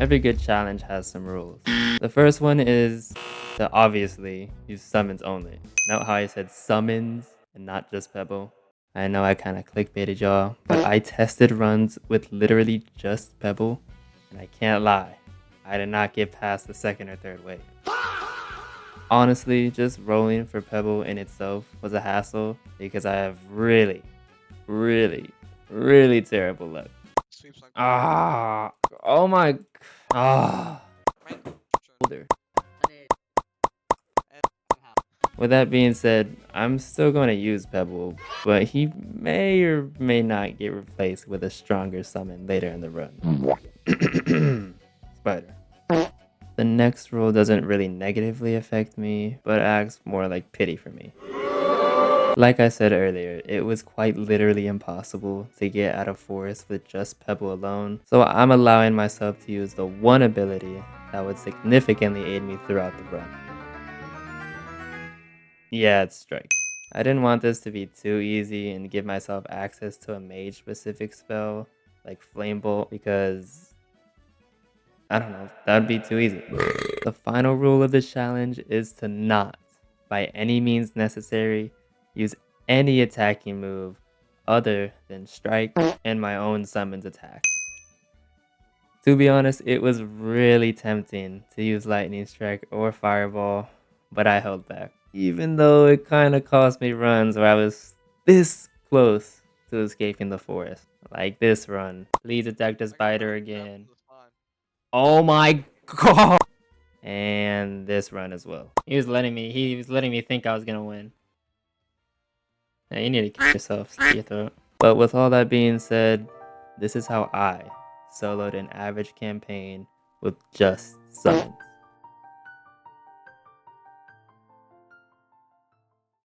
Every good challenge has some rules. The first one is to obviously use summons only. Note how I said summons and not just Pebble. I know I kind of clickbaited y'all, but I tested runs with literally just Pebble, and I can't lie, I did not get past the second or third wave. Honestly, just rolling for Pebble in itself was a hassle because I have really, really terrible luck. Ah, oh my, ah, older. With that being said, I'm still going to use Pebble, but he may or may not get replaced with a stronger summon later in the run. Spider. The next rule doesn't really negatively affect me, but acts more like pity for me. Like I said earlier, it was quite literally impossible to get out of forest with just Pebble alone, so I'm allowing myself to use the one ability that would significantly aid me throughout the run. Yeah, it's Strike. I didn't want this to be too easy and give myself access to a mage specific spell like Flame Bolt because I don't know, that'd be too easy. The final rule of this challenge is to not, by any means necessary, use any attacking move other than Strike and my own summons attack. To be honest, it was really tempting to use Lightning Strike or Fireball, but I held back. Even though it kinda cost me runs where I was this close to escaping the forest. Like this run. Please attack the spider again. Oh my god! And this run as well. He was letting me think I was gonna win. Now you need to kill yourself, slit your throat. But with all that being said, this is how I soloed an average campaign with just summons.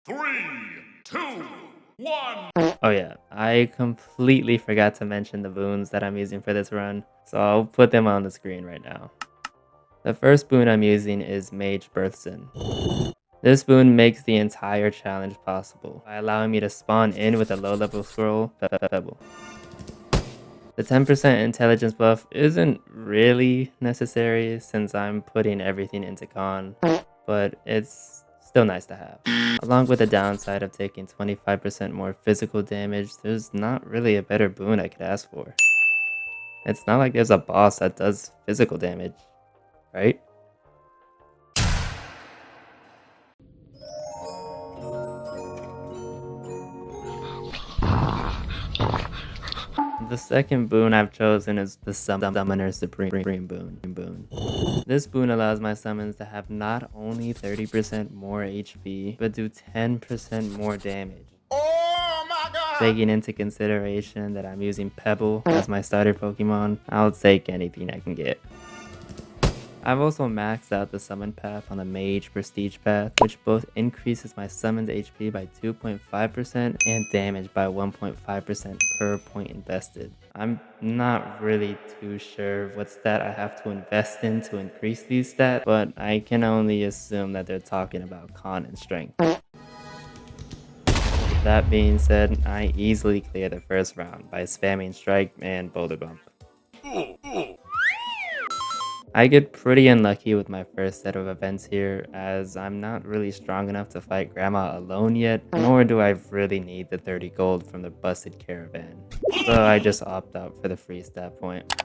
3, 2, 1. Oh yeah, I completely forgot to mention the boons that I'm using for this run, so I'll put them on the screen right now. The first boon I'm using is Mage Birthsin. This boon makes the entire challenge possible by allowing me to spawn in with a low level scroll, Pebble. The 10% intelligence buff isn't really necessary since I'm putting everything into con, but it's still nice to have. Along with the downside of taking 25% more physical damage, there's not really a better boon I could ask for. It's not like there's a boss that does physical damage, right? The second boon I've chosen is the Summoner Supreme boon. This boon allows my summons to have not only 30% more HP, but do 10% more damage. Oh my god! Taking into consideration that I'm using Pebble as my starter Pokemon, I'll take anything I can get. I've also maxed out the summon path on the Mage Prestige path, which both increases my summoned HP by 2.5% and damage by 1.5% per point invested. I'm not really too sure what stat I have to invest in to increase these stats, but I can only assume that they're talking about con and strength. That being said, I easily clear the first round by spamming Strike and Boulder Bump. I get pretty unlucky with my first set of events here, as I'm not really strong enough to fight Grandma alone yet, nor do I really need the 30 gold from the busted caravan. So I just opt out for the free stat point.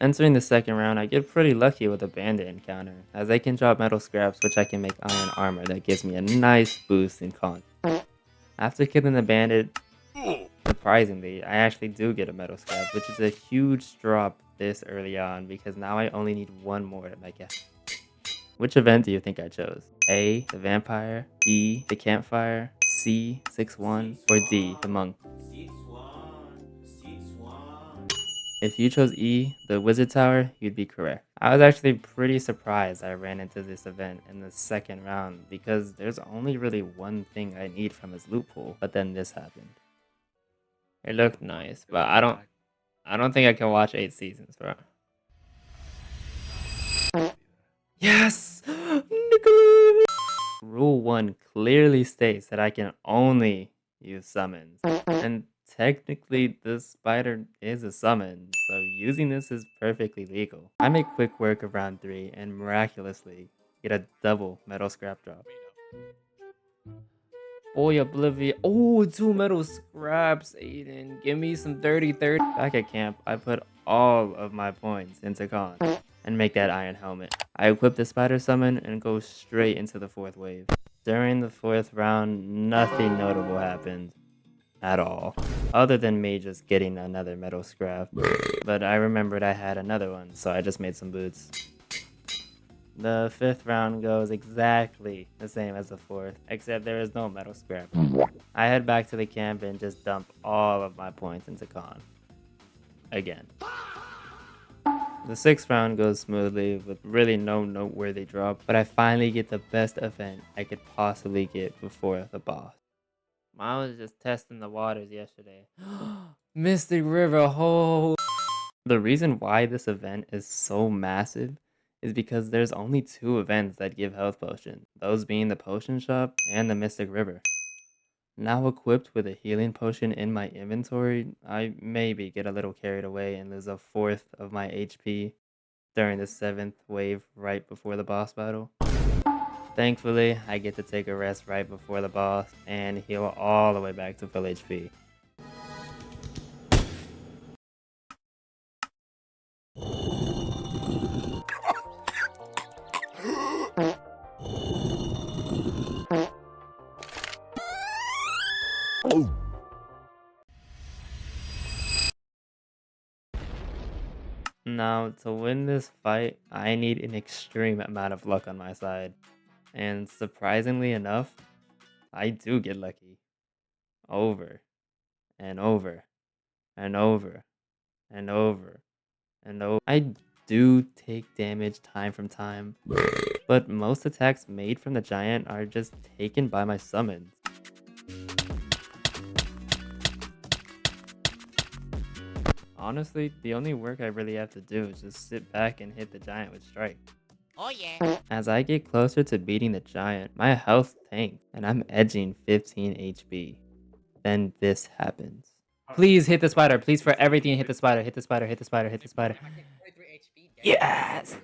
Entering the second round, I get pretty lucky with a bandit encounter, as I can drop metal scraps which I can make iron armor that gives me a nice boost in con. After killing the bandit, surprisingly, I actually do get a metal scrap, which is a huge drop this early on because now I only need one more to make it. Which event do you think I chose? A, the vampire, B, the campfire, C, 6-1, or D, the monk? 6-1. If you chose E, the wizard tower, you'd be correct. I was actually pretty surprised I ran into this event in the second round because there's only really one thing I need from his loot pool, but then this happened. It looked nice, but I don't think I can watch 8 seasons, bro. Yes! Nicholas! Rule 1 clearly states that I can only use summons. And technically this spider is a summon, so using this is perfectly legal. I make quick work of round 3 and miraculously get a double metal scrap drop. Boy, Oblivion. Oh, 2 metal scraps, Aiden. Give me some 30-30. Back at camp, I put all of my points into con and make that iron helmet. I equip the spider summon and go straight into the 4th wave. During the 4th round, nothing notable happened at all, other than me just getting another metal scrap. But I remembered I had another one, so I just made some boots. The 5th round goes exactly the same as the 4th, except there is no metal scrap. I head back to the camp and just dump all of my points into con. Again. The 6th round goes smoothly with really no noteworthy drop, but I finally get the best event I could possibly get before the boss. I was just testing the waters yesterday. Mystic River hole. The reason why this event is so massive is because there's only 2 events that give health potions, those being the potion shop and the Mystic River. Now equipped with a healing potion in my inventory, I maybe get a little carried away and lose a 4th of my HP during the 7th wave right before the boss battle. Thankfully, I get to take a rest right before the boss and heal all the way back to full HP. Now, to win this fight, I need an extreme amount of luck on my side. And surprisingly enough, I do get lucky. Over and over and over and over and over. I do take damage time from time, but most attacks made from the giant are just taken by my summons. Honestly, the only work I really have to do is just sit back and hit the giant with strike. Oh yeah. As I get closer to beating the giant, my health tanks and I'm edging 15 HP. Then this happens. Please hit the spider. Please, for everything, hit the spider. Hit the spider. Hit the spider. Hit the spider. I take 43 HP. Yes!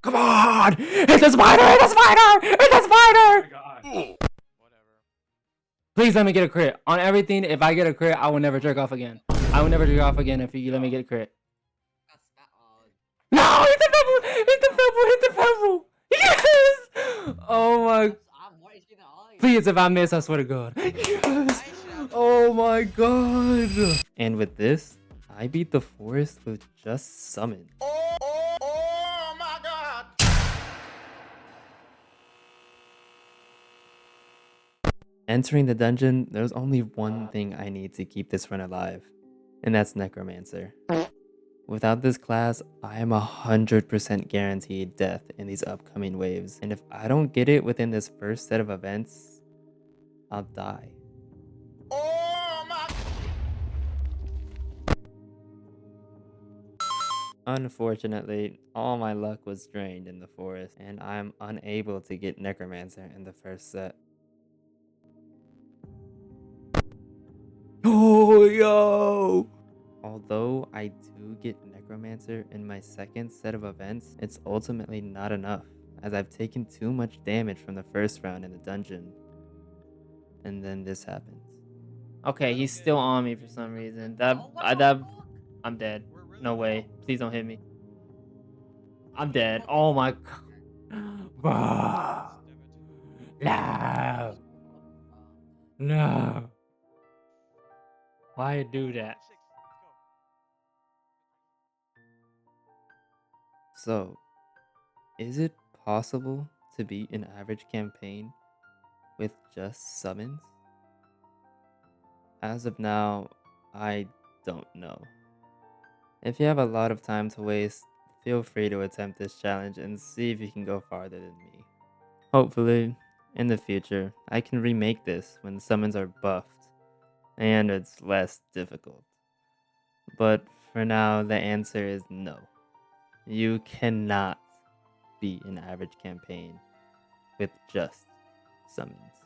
Come on! Hit the spider! Hit the spider! Hit the spider! Whatever. Please let me get a crit. On everything, if I get a crit, I will never jerk off again. I will never jerk off again if you let me get a crit. No! Hit the pebble! Hit the pebble! Hit the pebble! Yes! Oh my... I'm more HP than all of you. Please, if I miss, I swear to God. Yes! Oh my God! And with this, I beat the forest with just summon. Oh my God! Entering the dungeon, there's only one thing I need to keep this run alive, and that's Necromancer. Without this class, I am 100% guaranteed death in these upcoming waves, and if I don't get it within this first set of events, I'll die. Oh my! Unfortunately, all my luck was drained in the forest, and I'm unable to get Necromancer in the first set. Oh, yo! Although I do get Necromancer in my second set of events, it's ultimately not enough, as I've taken too much damage from the first round in the dungeon. And then this happens. Okay, he's still on me for some reason. I'm dead. No way. Please don't hit me. I'm dead. Oh my God. Bro. No. No. Why do that? So, is it possible to beat an average campaign with just summons? As of now, I don't know. If you have a lot of time to waste, feel free to attempt this challenge and see if you can go farther than me. Hopefully, in the future, I can remake this when summons are buffed and it's less difficult. But for now, the answer is no. You cannot beat an average campaign with just summons.